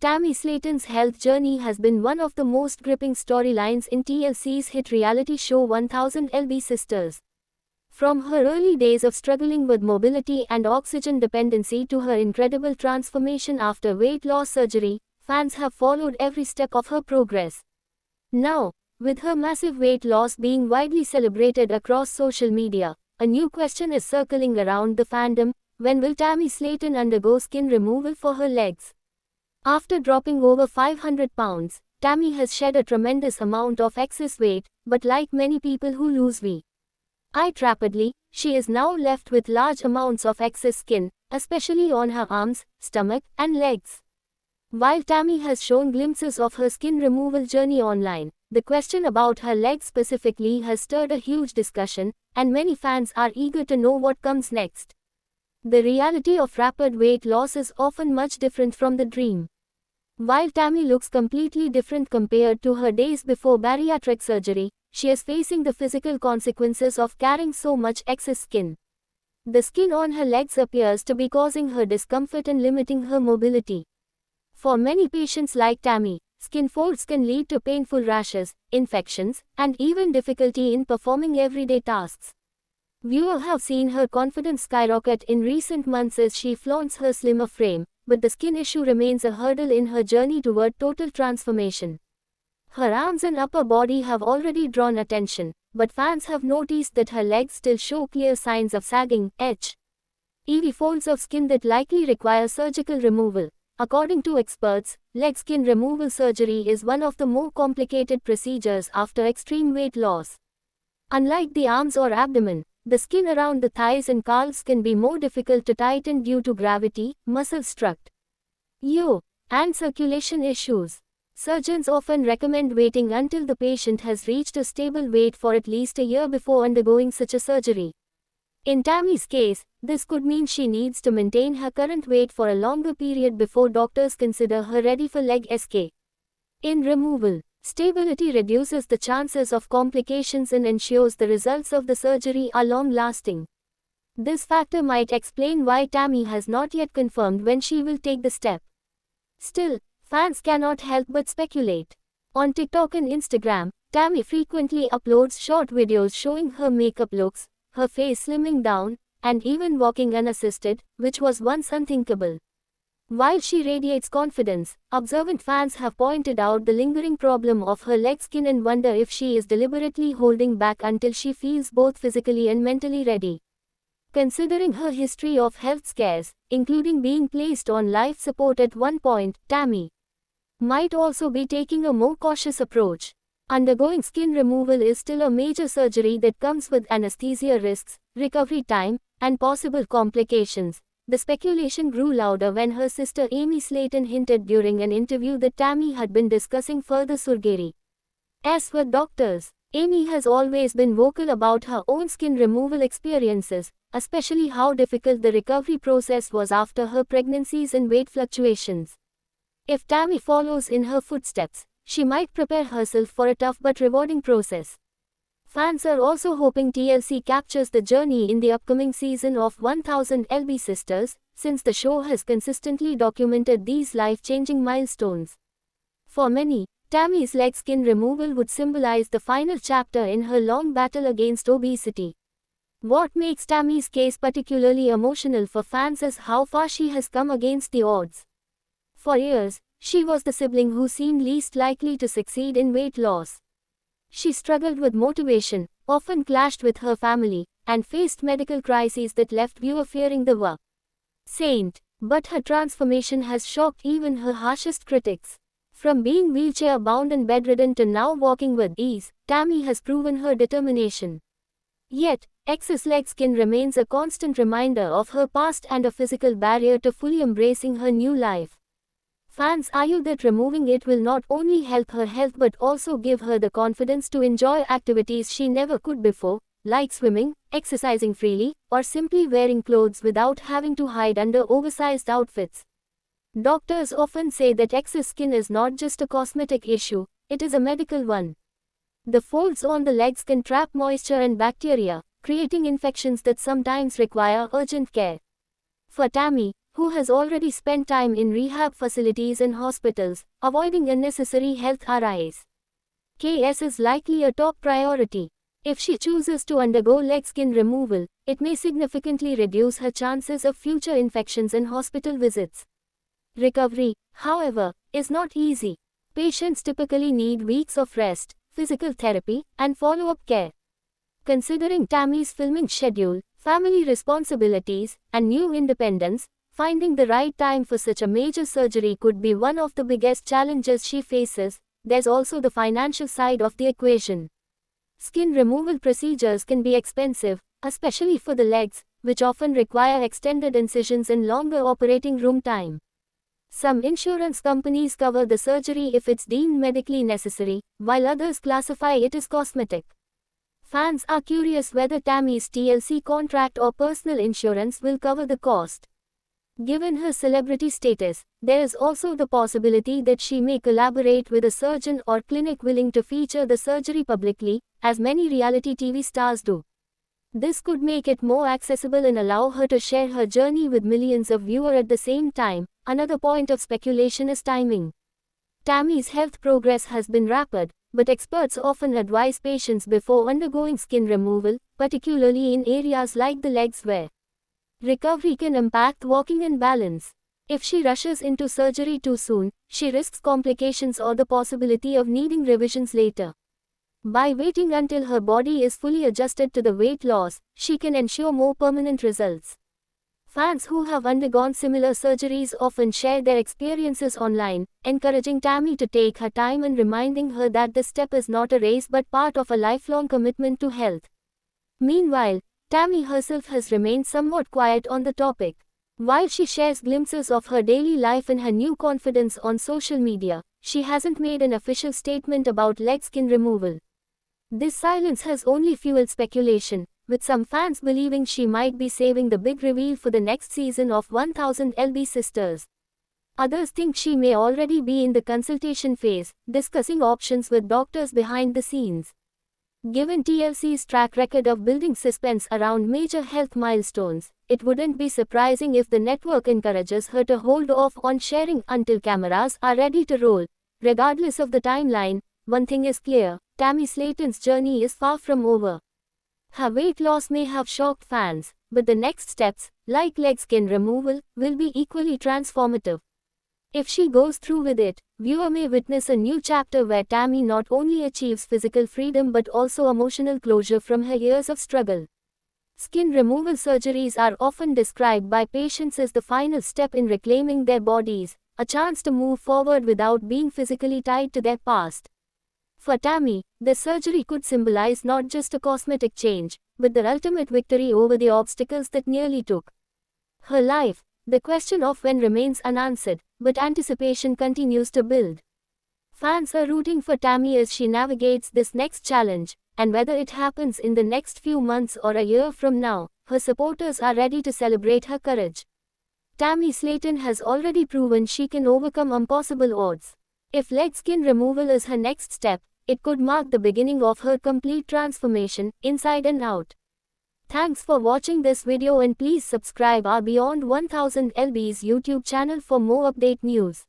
Tammy Slaton's health journey has been one of the most gripping storylines in TLC's hit reality show 1000 lb Sisters. From her early days of struggling with mobility and oxygen dependency to her incredible transformation after weight loss surgery, fans have followed every step of her progress. Now, with her massive weight loss being widely celebrated across social media, a new question is circling around the fandom: when will Tammy Slaton undergo skin removal for her legs? After dropping over 500 pounds, Tammy has shed a tremendous amount of excess weight, but like many people who lose weight rapidly, she is now left with large amounts of excess skin, especially on her arms, stomach, and legs. While Tammy has shown glimpses of her skin removal journey online, the question about her legs specifically has stirred a huge discussion, and many fans are eager to know what comes next. The reality of rapid weight loss is often much different from the dream. While Tammy looks completely different compared to her days before bariatric surgery, she is facing the physical consequences of carrying so much excess skin. The skin on her legs appears to be causing her discomfort and limiting her mobility. For many patients like Tammy, skin folds can lead to painful rashes, infections, and even difficulty in performing everyday tasks. Viewers have seen her confidence skyrocket in recent months as she flaunts her slimmer frame, but the skin issue remains a hurdle in her journey toward total transformation. Her arms and upper body have already drawn attention, but fans have noticed that her legs still show clear signs of sagging, heavy folds of skin that likely require surgical removal. According to experts, leg skin removal surgery is one of the more complicated procedures after extreme weight loss. Unlike the arms or abdomen, the skin around the thighs and calves can be more difficult to tighten due to gravity, muscle structure, and circulation issues. Surgeons often recommend waiting until the patient has reached a stable weight for at least a year before undergoing such a surgery. In Tammy's case, this could mean she needs to maintain her current weight for a longer period before doctors consider her ready for leg SK. In removal, stability reduces the chances of complications and ensures the results of the surgery are long-lasting. This factor might explain why Tammy has not yet confirmed when she will take the step. Still, fans cannot help but speculate. On TikTok and Instagram, Tammy frequently uploads short videos showing her makeup looks, her face slimming down, and even walking unassisted, which was once unthinkable. While she radiates confidence, observant fans have pointed out the lingering problem of her leg skin and wonder if she is deliberately holding back until she feels both physically and mentally ready. Considering her history of health scares, including being placed on life support at one point, Tammy might also be taking a more cautious approach. Undergoing skin removal is still a major surgery that comes with anesthesia risks, recovery time, and possible complications. The speculation grew louder when her sister Amy Slaton hinted during an interview that Tammy had been discussing further surgery. As for doctors, Amy has always been vocal about her own skin removal experiences, especially how difficult the recovery process was after her pregnancies and weight fluctuations. If Tammy follows in her footsteps, she might prepare herself for a tough but rewarding process. Fans are also hoping TLC captures the journey in the upcoming season of 1000 lb Sisters, since the show has consistently documented these life-changing milestones. For many, Tammy's leg skin removal would symbolize the final chapter in her long battle against obesity. What makes Tammy's case particularly emotional for fans is how far she has come against the odds. For years, she was the sibling who seemed least likely to succeed in weight loss. She struggled with motivation, often clashed with her family, and faced medical crises that left viewers fearing the saint. But her transformation has shocked even her harshest critics. From being wheelchair-bound and bedridden to now walking with ease, Tammy has proven her determination. Yet, excess leg skin remains a constant reminder of her past and a physical barrier to fully embracing her new life. Fans argue that removing it will not only help her health but also give her the confidence to enjoy activities she never could before, like swimming, exercising freely, or simply wearing clothes without having to hide under oversized outfits. Doctors often say that excess skin is not just a cosmetic issue, it is a medical one. The folds on the legs can trap moisture and bacteria, creating infections that sometimes require urgent care. For Tammy, who has already spent time in rehab facilities and hospitals, avoiding unnecessary health RIs. KS is likely a top priority. If she chooses to undergo leg skin removal, it may significantly reduce her chances of future infections and hospital visits. Recovery, however, is not easy. Patients typically need weeks of rest, physical therapy, and follow-up care. Considering Tammy's filming schedule, family responsibilities, and new independence, finding the right time for such a major surgery could be one of the biggest challenges she faces. There's also the financial side of the equation. Skin removal procedures can be expensive, especially for the legs, which often require extended incisions and longer operating room time. Some insurance companies cover the surgery if it's deemed medically necessary, while others classify it as cosmetic. Fans are curious whether Tammy's TLC contract or personal insurance will cover the cost. Given her celebrity status, there is also the possibility that she may collaborate with a surgeon or clinic willing to feature the surgery publicly, as many reality TV stars do. This could make it more accessible and allow her to share her journey with millions of viewers at the same time. Another point of speculation is timing. Tammy's health progress has been rapid, but experts often advise patients before undergoing skin removal, particularly in areas like the legs where recovery can impact walking and balance. If she rushes into surgery too soon, she risks complications or the possibility of needing revisions later. By waiting until her body is fully adjusted to the weight loss, she can ensure more permanent results. Fans who have undergone similar surgeries often share their experiences online, encouraging Tammy to take her time and reminding her that this step is not a race but part of a lifelong commitment to health. Meanwhile, Tammy herself has remained somewhat quiet on the topic. While she shares glimpses of her daily life and her new confidence on social media, she hasn't made an official statement about leg skin removal. This silence has only fueled speculation, with some fans believing she might be saving the big reveal for the next season of 1000 LB Sisters. Others think she may already be in the consultation phase, discussing options with doctors behind the scenes. Given TLC's track record of building suspense around major health milestones, it wouldn't be surprising if the network encourages her to hold off on sharing until cameras are ready to roll. Regardless of the timeline, one thing is clear: Tammy Slaton's journey is far from over. Her weight loss may have shocked fans, but the next steps, like leg skin removal, will be equally transformative. If she goes through with it, viewer may witness a new chapter where Tammy not only achieves physical freedom but also emotional closure from her years of struggle. Skin removal surgeries are often described by patients as the final step in reclaiming their bodies, a chance to move forward without being physically tied to their past. For Tammy, the surgery could symbolize not just a cosmetic change, but the ultimate victory over the obstacles that nearly took her life. The question of when remains unanswered, but anticipation continues to build. Fans are rooting for Tammy as she navigates this next challenge, and whether it happens in the next few months or a year from now, her supporters are ready to celebrate her courage. Tammy Slaton has already proven she can overcome impossible odds. If leg skin removal is her next step, it could mark the beginning of her complete transformation, inside and out. Thanks for watching this video and please subscribe our Beyond 1000 LB's YouTube channel for more update news.